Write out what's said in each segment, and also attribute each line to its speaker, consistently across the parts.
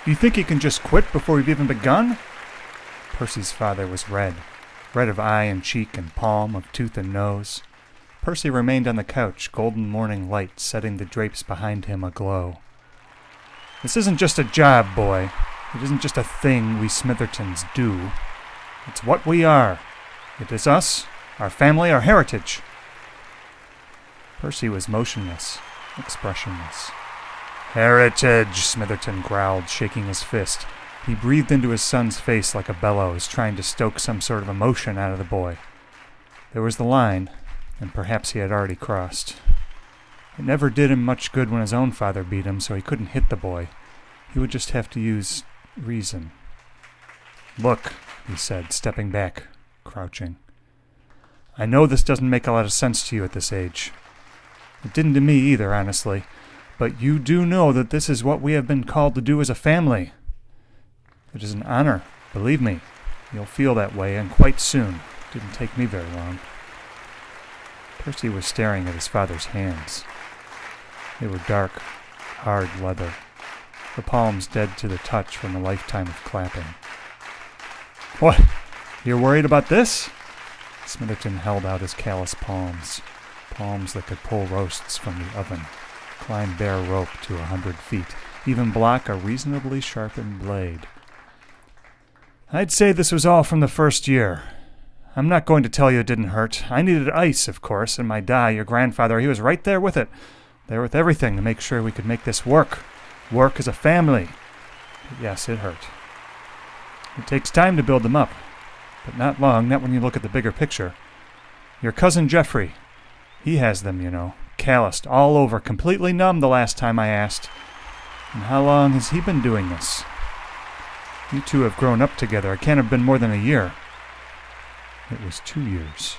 Speaker 1: You think you can just quit before we've even begun? Percy's father was red of eye and cheek and palm, of tooth and nose. Percy remained on the couch, golden morning light setting the drapes behind him aglow. This isn't just a job, boy. It isn't just a thing we Smithertons do. It's what we are. It is us, our family, our heritage. Percy was motionless, expressionless. Heritage, Smitherton growled, shaking his fist. He breathed into his son's face like a bellows, trying to stoke some sort of emotion out of the boy. There was the line, and perhaps he had already crossed. It never did him much good when his own father beat him, so he couldn't hit the boy. He would just have to use reason. Look, he said, stepping back, crouching. I know this doesn't make a lot of sense to you at this age. It didn't to me either, honestly. But you do know that this is what we have been called to do as a family. It is an honor, believe me. You'll feel that way, and quite soon. It didn't take me very long. Percy was staring at his father's hands. They were dark, hard leather, the palms dead to the touch from a lifetime of clapping. What? You're worried about this? Smitherton held out his callous palms that could pull roasts from the oven, climb bare rope to 100 feet, even block a reasonably sharpened blade. I'd say this was all from the first year. I'm not going to tell you it didn't hurt. I needed ice, of course, and my dad, your grandfather, he was right there with it. There with everything to make sure we could make this work. Work as a family. But yes, it hurt. It takes time to build them up. But not long, not when you look at the bigger picture. Your cousin Jeffrey, he has them, you know, calloused all over, completely numb the last time I asked. And how long has he been doing this? You two have grown up together. It can't have been more than a year. It was 2 years.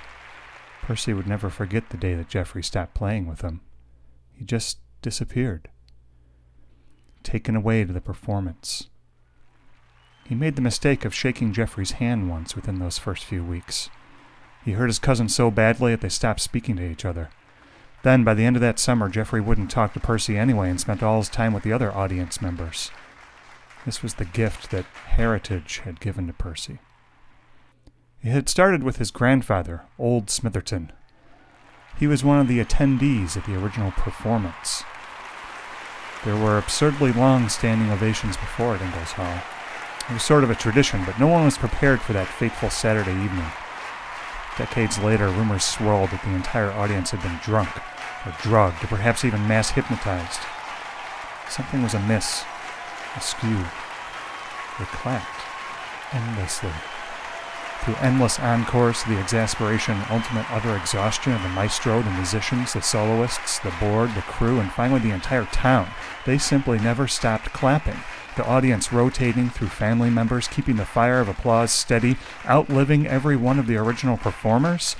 Speaker 1: Percy would never forget the day that Jeffrey stopped playing with him. He just disappeared. Taken away to the performance. He made the mistake of shaking Jeffrey's hand once within those first few weeks. He hurt his cousin so badly that they stopped speaking to each other. Then, by the end of that summer, Jeffrey wouldn't talk to Percy anyway and spent all his time with the other audience members. This was the gift that heritage had given to Percy. It had started with his grandfather, Old Smitherton. He was one of the attendees at the original performance. There were absurdly long standing ovations before at Ingalls Hall. It was sort of a tradition, but no one was prepared for that fateful Saturday evening. Decades later, rumors swirled that the entire audience had been drunk, or drugged, or perhaps even mass hypnotized. Something was amiss, askew. They clapped, endlessly. Through endless encores to the exasperation and ultimate utter exhaustion of the maestro, the musicians, the soloists, the board, the crew, and finally the entire town, they simply never stopped clapping. The audience rotating through family members, keeping the fire of applause steady, outliving every one of the original performers.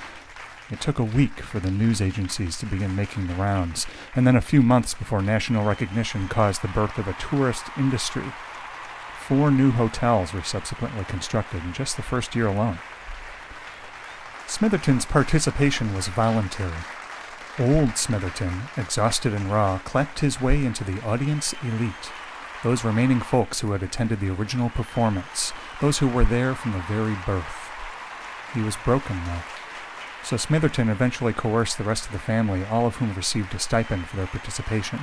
Speaker 1: It took a week for the news agencies to begin making the rounds, and then a few months before national recognition caused the birth of a tourist industry. 4 new hotels were subsequently constructed in just the first year alone. Smitherton's participation was voluntary. Old Smitherton, exhausted and raw, clapped his way into the audience elite. Those remaining folks who had attended the original performance, those who were there from the very birth. He was broken, though. So Smitherton eventually coerced the rest of the family, all of whom received a stipend for their participation.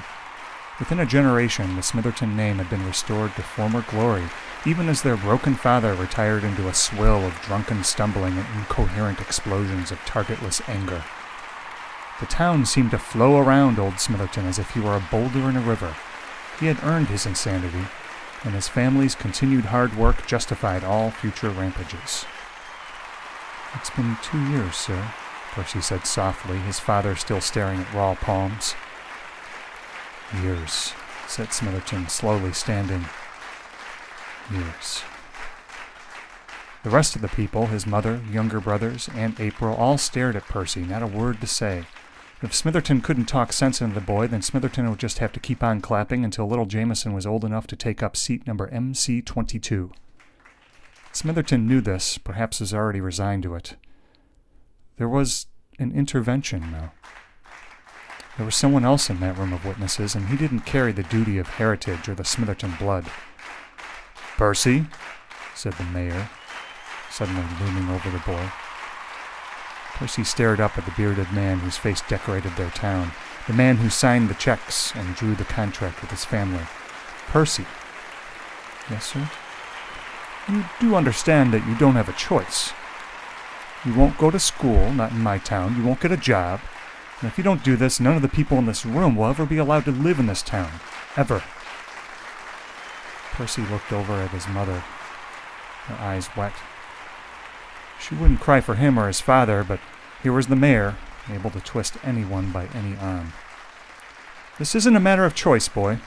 Speaker 1: Within a generation, the Smitherton name had been restored to former glory, even as their broken father retired into a swill of drunken stumbling and incoherent explosions of targetless anger. The town seemed to flow around old Smitherton as if he were a boulder in a river. He had earned his insanity, and his family's continued hard work justified all future rampages. It's been 2 years, sir, Percy said softly, his father still staring at raw palms. Years, said Smitherton, slowly standing. Years. The rest of the people, his mother, younger brothers, Aunt April, all stared at Percy, not a word to say. If Smitherton couldn't talk sense into the boy, then Smitherton would just have to keep on clapping until little Jameson was old enough to take up seat number MC22. Smitherton knew this, perhaps was already resigned to it. There was an intervention, though. There was someone else in that room of witnesses, and he didn't carry the duty of heritage or the Smitherton blood. "Percy," said the mayor, suddenly looming over the boy. Percy stared up at the bearded man whose face decorated their town, the man who signed the checks and drew the contract with his family. "Percy." "Yes, sir?" "You do understand that you don't have a choice. You won't go to school, not in my town. You won't get a job. And if you don't do this, none of the people in this room will ever be allowed to live in this town. Ever." Percy looked over at his mother, her eyes wet. She wouldn't cry for him or his father, but here was the mayor, able to twist anyone by any arm. "This isn't a matter of choice, boy.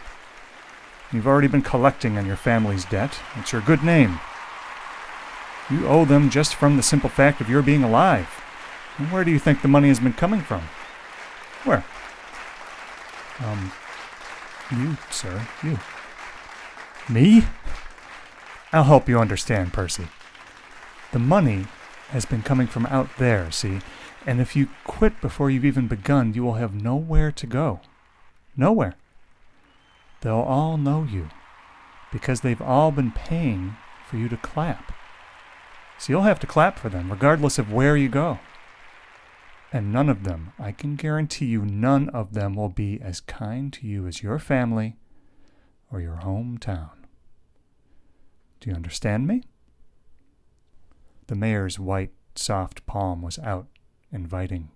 Speaker 1: You've already been collecting on your family's debt. It's your good name. You owe them just from the simple fact of your being alive. And where do you think the money has been coming from?" "Where?" You, sir, you." "Me?" "I'll help you understand, Percy. The money has been coming from out there, see? And if you quit before you've even begun, you will have nowhere to go. Nowhere. They'll all know you, because they've all been paying for you to clap. So you'll have to clap for them, regardless of where you go. And none of them, I can guarantee you, none of them will be as kind to you as your family or your hometown. Do you understand me?" The mayor's white, soft palm was out, inviting.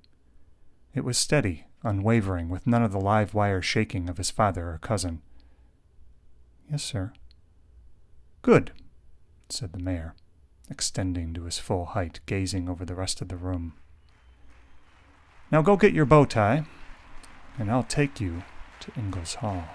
Speaker 1: It was steady, unwavering, with none of the live wire shaking of his father or cousin. "Yes, sir." "Good," said the mayor, extending to his full height, gazing over the rest of the room. "Now go get your bow tie, and I'll take you to Ingalls Hall."